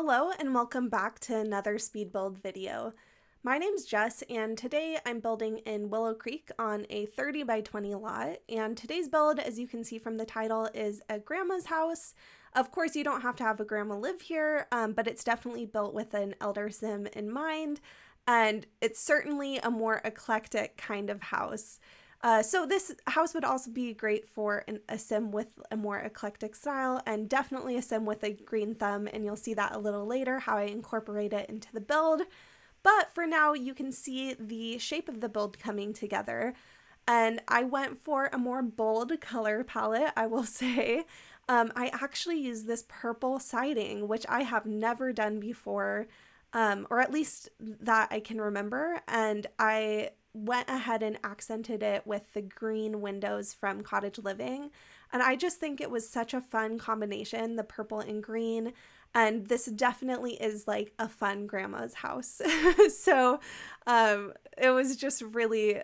Hello and welcome back to another Speedbuild video. My name's Jess and today I'm building in Willow Creek on a 30 by 20 lot, and today's build, as you can see from the title, is a grandma's house. Of course you don't have to have a grandma live here, but it's definitely built with an elder sim in mind, and it's certainly a more eclectic kind of house. So this house would also be great for a sim with a more eclectic style, and definitely a sim with a green thumb, and you'll see that a little later how I incorporate it into the build. But for now, you can see the shape of the build coming together, and I went for a more bold color palette, I will say. I actually used this purple siding, which I have never done before, or at least that I can remember, and I went ahead and accented it with the green windows from Cottage Living, and I just think it was such a fun combination, the purple and green, and this definitely is like a fun grandma's house. So it was just really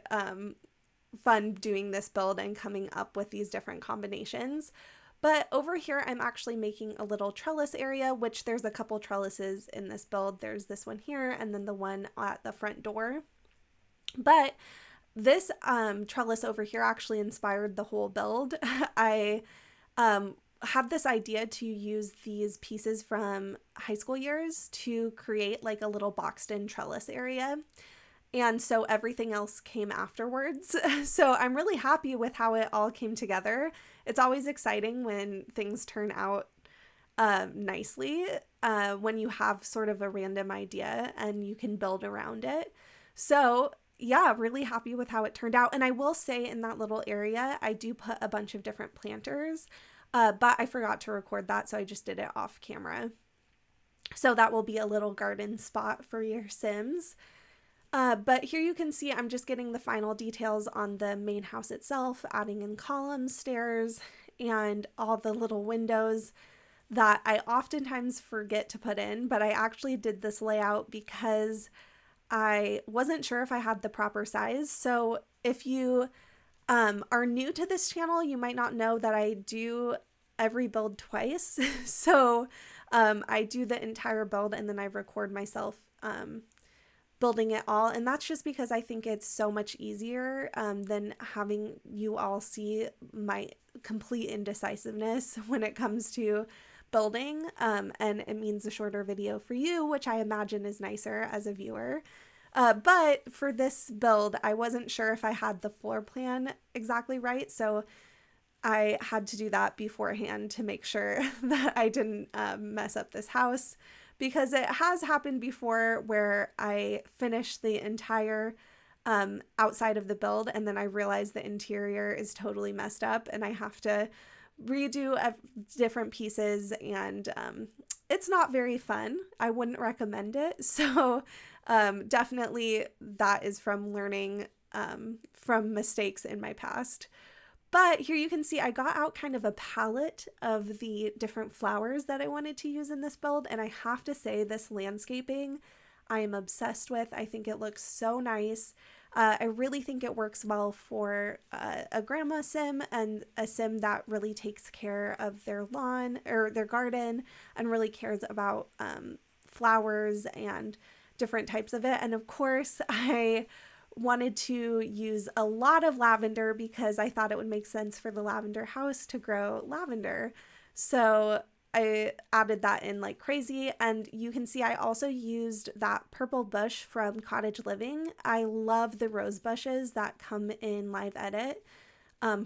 fun doing this build and coming up with these different combinations. But over here, I'm actually making a little trellis area, which there's a couple trellises in this build. There's this one here and then the one at the front door. But this trellis over here actually inspired the whole build. I had this idea to use these pieces from high school years to create like a little boxed in trellis area. And so everything else came afterwards. So I'm really happy with how it all came together. It's always exciting when things turn out nicely, when you have sort of a random idea and you can build around it. So yeah, really happy with how it turned out. And I will say in that little area, I do put a bunch of different planters, but I forgot to record that, so I just did it off camera. So that will be a little garden spot for your Sims. But here you can see I'm just getting the final details on the main house itself, adding in columns, stairs, and all the little windows that I oftentimes forget to put in, but I actually did this layout because I wasn't sure if I had the proper size. So if you are new to this channel, you might not know that I do every build twice. So I do the entire build and then I record myself building it all. And that's just because I think it's so much easier than having you all see my complete indecisiveness when it comes to building, and it means a shorter video for you, which I imagine is nicer as a viewer. But for this build, I wasn't sure if I had the floor plan exactly right, so I had to do that beforehand to make sure that I didn't mess up this house, because it has happened before where I finished the entire outside of the build and then I realize the interior is totally messed up and I have to redo different pieces, and it's not very fun. I wouldn't recommend it. So definitely that is from learning from mistakes in my past. But here you can see I got out kind of a palette of the different flowers that I wanted to use in this build, and I have to say this landscaping I am obsessed with. I think it looks so nice. I really think it works well for a grandma sim and a sim that really takes care of their lawn or their garden and really cares about flowers and different types of it. And of course, I wanted to use a lot of lavender because I thought it would make sense for the lavender house to grow lavender. So I added that in like crazy, and you can see I also used that purple bush from Cottage Living. I love the rose bushes that come in Live Edit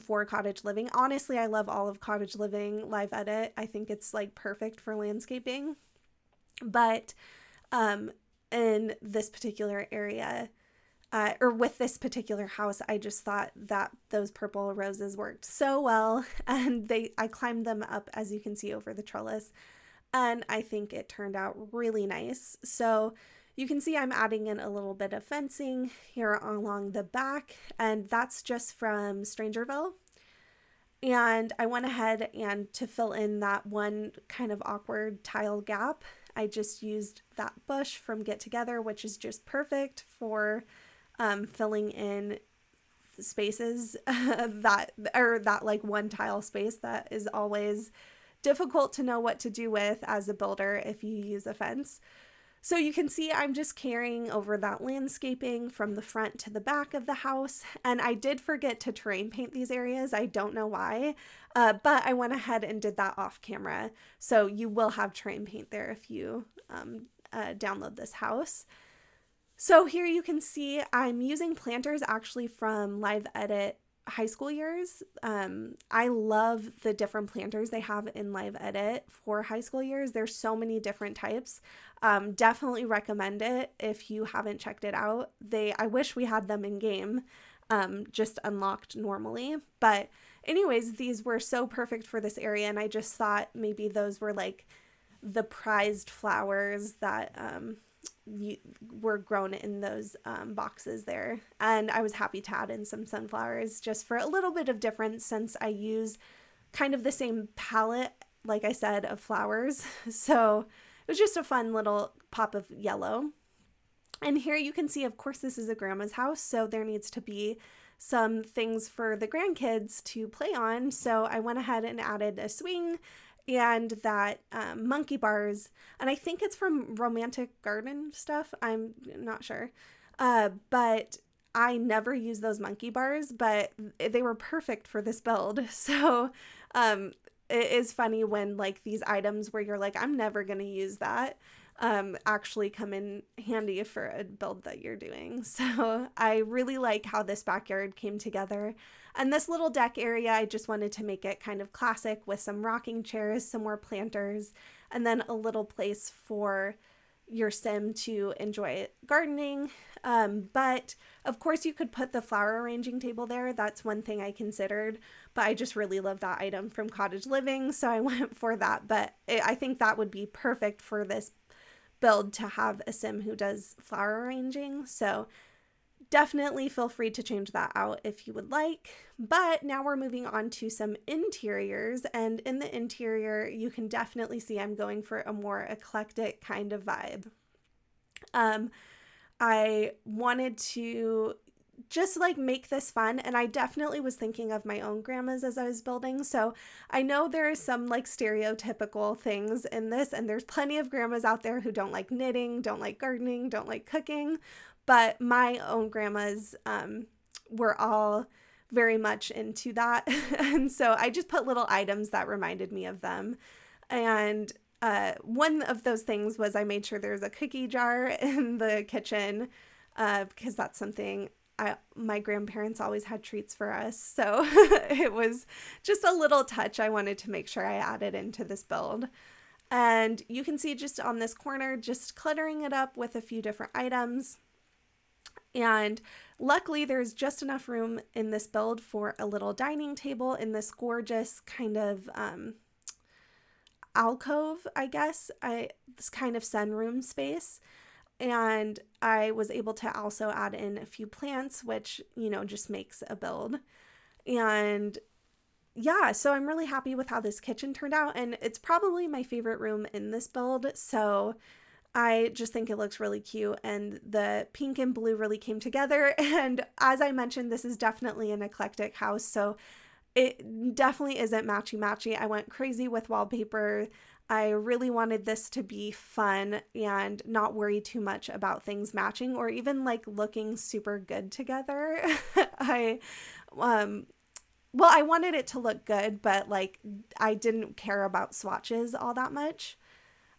for Cottage Living. Honestly, I love all of Cottage Living Live Edit. I think it's like perfect for landscaping. But in this particular area, or with this particular house, I just thought that those purple roses worked so well, and I climbed them up, as you can see, over the trellis, and I think it turned out really nice. So you can see I'm adding in a little bit of fencing here along the back, and that's just from Strangerville. And I went ahead and to fill in that one kind of awkward tile gap, I just used that bush from Get Together, which is just perfect for filling in spaces that like one tile space that is always difficult to know what to do with as a builder if you use a fence. So you can see I'm just carrying over that landscaping from the front to the back of the house. And I did forget to terrain paint these areas. I don't know why, but I went ahead and did that off camera. So you will have terrain paint there if you download this house. So here you can see I'm using planters actually from Live Edit high school years. I love the different planters they have in Live Edit for high school years. There's so many different types. Definitely recommend it if you haven't checked it out. I wish we had them in game, just unlocked normally. But anyways, these were so perfect for this area, and I just thought maybe those were like the prized flowers that were grown in those boxes there. And I was happy to add in some sunflowers just for a little bit of difference, since I use kind of the same palette, like I said, of flowers. So it was just a fun little pop of yellow. And here you can see, of course, this is a grandma's house, so there needs to be some things for the grandkids to play on. So I went ahead and added a swing and that monkey bars, and I think it's from Romantic Garden stuff. I'm not sure, but I never use those monkey bars, but they were perfect for this build. So it is funny when like these items where you're like, I'm never gonna use that, actually come in handy for a build that you're doing. So I really like how this backyard came together. And this little deck area, I just wanted to make it kind of classic with some rocking chairs, some more planters, and then a little place for your sim to enjoy gardening. But of course you could put the flower arranging table there. That's one thing I considered, but I just really love that item from Cottage Living, so I went for that. But I think that would be perfect for this build to have a sim who does flower arranging. So definitely feel free to change that out if you would like. But now we're moving on to some interiors, and in the interior you can definitely see I'm going for a more eclectic kind of vibe. I wanted to just like make this fun, and I definitely was thinking of my own grandmas as I was building. So I know there are some like stereotypical things in this, and there's plenty of grandmas out there who don't like knitting, don't like gardening, don't like cooking, but my own grandmas were all very much into that. And so I just put little items that reminded me of them. And one of those things was I made sure there's a cookie jar in the kitchen, because that's something my grandparents always had treats for us. So it was just a little touch I wanted to make sure I added into this build. And you can see just on this corner, just cluttering it up with a few different items. And luckily there's just enough room in this build for a little dining table in this gorgeous kind of alcove, I guess, this kind of sunroom space. And I was able to also add in a few plants, which, you know, just makes a build. And yeah, so I'm really happy with how this kitchen turned out, and it's probably my favorite room in this build. So I just think it looks really cute, and the pink and blue really came together. And as I mentioned, this is definitely an eclectic house, so it definitely isn't matchy-matchy. I went crazy with wallpaper. I really wanted this to be fun and not worry too much about things matching or even like looking super good together. I wanted it to look good, but like I didn't care about swatches all that much.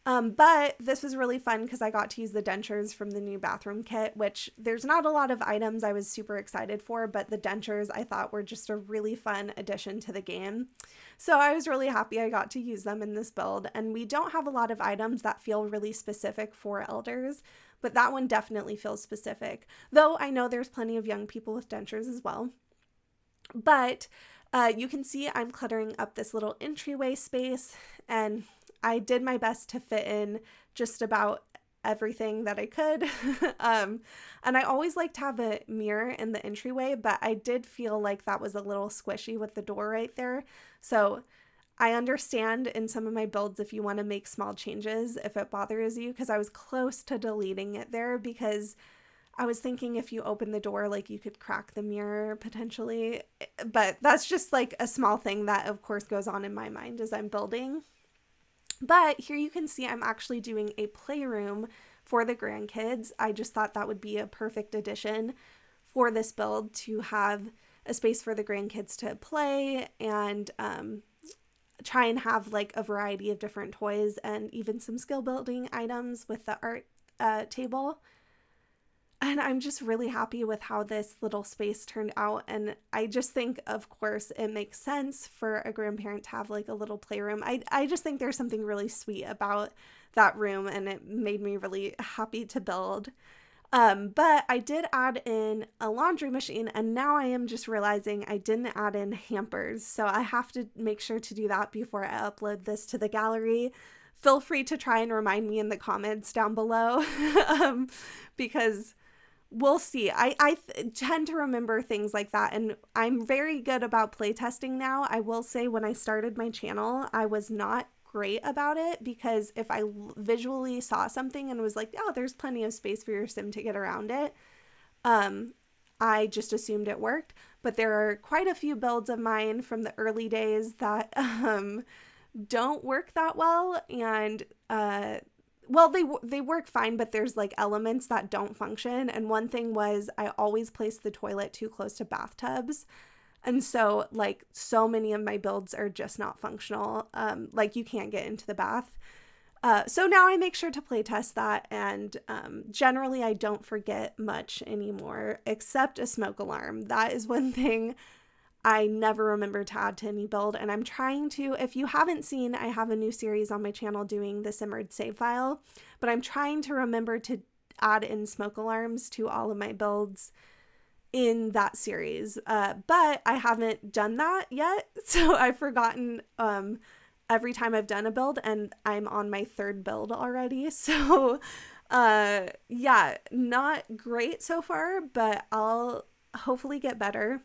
But this was really fun because I got to use the dentures from the new bathroom kit, which there's not a lot of items I was super excited for, but the dentures I thought were just a really fun addition to the game. So I was really happy I got to use them in this build, and we don't have a lot of items that feel really specific for elders, but that one definitely feels specific, though I know there's plenty of young people with dentures as well. But you can see I'm cluttering up this little entryway space, and I did my best to fit in just about everything that I could. And I always like to have a mirror in the entryway, but I did feel like that was a little squishy with the door right there. So I understand in some of my builds if you want to make small changes if it bothers you, because I was close to deleting it there because I was thinking if you open the door, like you could crack the mirror potentially, but that's just like a small thing that of course goes on in my mind as I'm building. But here you can see I'm actually doing a playroom for the grandkids. I just thought that would be a perfect addition for this build, to have a space for the grandkids to play and try and have like a variety of different toys and even some skill building items with the art table. And I'm just really happy with how this little space turned out. And I just think, of course, it makes sense for a grandparent to have like a little playroom. I just think there's something really sweet about that room, and it made me really happy to build. But I did add in a laundry machine, and now I am just realizing I didn't add in hampers. So I have to make sure to do that before I upload this to the gallery. Feel free to try and remind me in the comments down below because we'll see. I tend to remember things like that, and I'm very good about playtesting now. I will say when I started my channel, I was not great about it, because if I visually saw something and was like, oh, there's plenty of space for your sim to get around it, I just assumed it worked. But there are quite a few builds of mine from the early days that don't work that well, and well, they work fine, but there's like elements that don't function. And one thing was I always placed the toilet too close to bathtubs. And so like so many of my builds are just not functional. Like you can't get into the bath. So now I make sure to play test that, and generally I don't forget much anymore, except a smoke alarm. That is one thing I never remember to add to any build, and I'm trying to. If you haven't seen, I have a new series on my channel doing the Simmered save file, but I'm trying to remember to add in smoke alarms to all of my builds in that series, but I haven't done that yet, so I've forgotten every time I've done a build, and I'm on my third build already, so yeah, not great so far, but I'll hopefully get better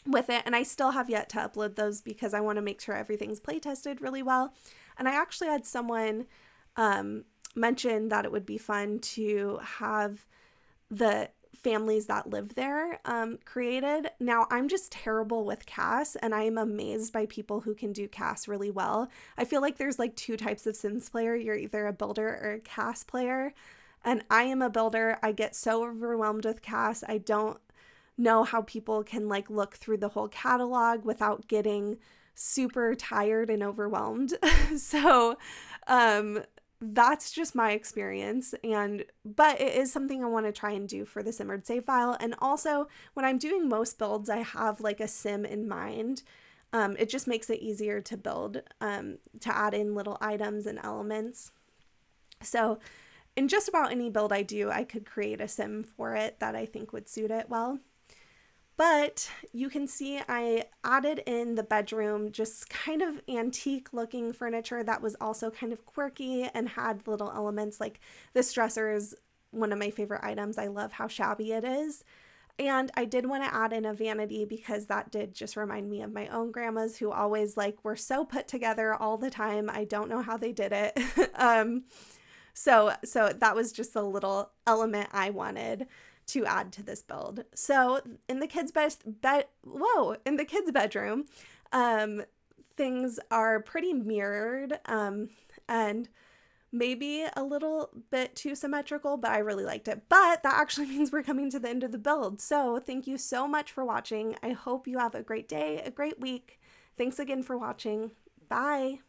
with it. And I still have yet to upload those because I want to make sure everything's play tested really well. And I actually had someone mention that it would be fun to have the families that live there created. Now, I'm just terrible with CAS, and I am amazed by people who can do CAS really well. I feel like there's like two types of Sims player. You're either a builder or a CAS player, and I am a builder. I get so overwhelmed with CAS. I don't know how people can like look through the whole catalog without getting super tired and overwhelmed. So that's just my experience, but it is something I want to try and do for the Simmered save file. And also when I'm doing most builds, I have like a sim in mind. It just makes it easier to build, to add in little items and elements. So in just about any build I do, I could create a sim for it that I think would suit it well. But you can see I added in the bedroom, just kind of antique looking furniture that was also kind of quirky and had little elements. Like this dresser is one of my favorite items. I love how shabby it is. And I did want to add in a vanity because that did just remind me of my own grandmas, who always like were so put together all the time. I don't know how they did it. So that was just a little element I wanted to add to this build. So in the kids' in the kids' bedroom, things are pretty mirrored, and maybe a little bit too symmetrical, but I really liked it. But that actually means we're coming to the end of the build. So thank you so much for watching. I hope you have a great day, a great week. Thanks again for watching. Bye.